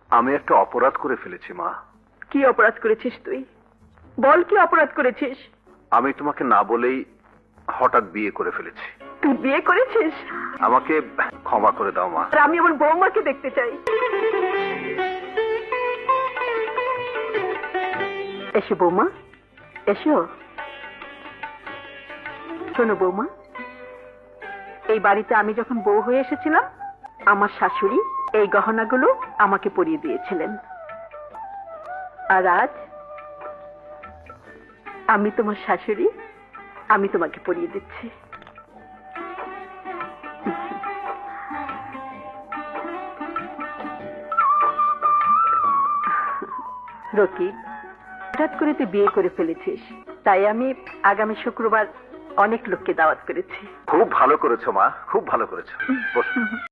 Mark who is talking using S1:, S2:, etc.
S1: আমি একটা অপরাধ করে ফেলেছি মা।
S2: কি অপরাধ করেছিস তুই? বল, কি অপরাধ করেছিস?
S1: আমি তোমাকে না বলেই হঠাৎ বিয়ে করে ফেলেছি।
S2: তুই বিয়ে করেছিস?
S1: আমাকে ক্ষমা করে দাও মা।
S2: আর আমি আমার বৌমাকে দেখতে চাই। এসো বৌমা, এসো। শোনো বৌমা, এই বাড়িতে আমি যখন বউ হয়ে এসেছিলাম, আমার শাশুড়ি এই গহনাগুলো আমাকে পরিয়ে দিয়েছিলেন। আর আজ আমি তোমার শাশুড়ি, আমি তোমাকে পরিয়ে দিচ্ছি। রকি, হঠাৎ করে তুই বিয়ে করে ফেলেছিস, তাই আমি আগামী শুক্রবার অনেক লোককে দাওয়াত করেছি।
S1: খুব ভালো করেছো মা, খুব ভালো করেছো। বসো।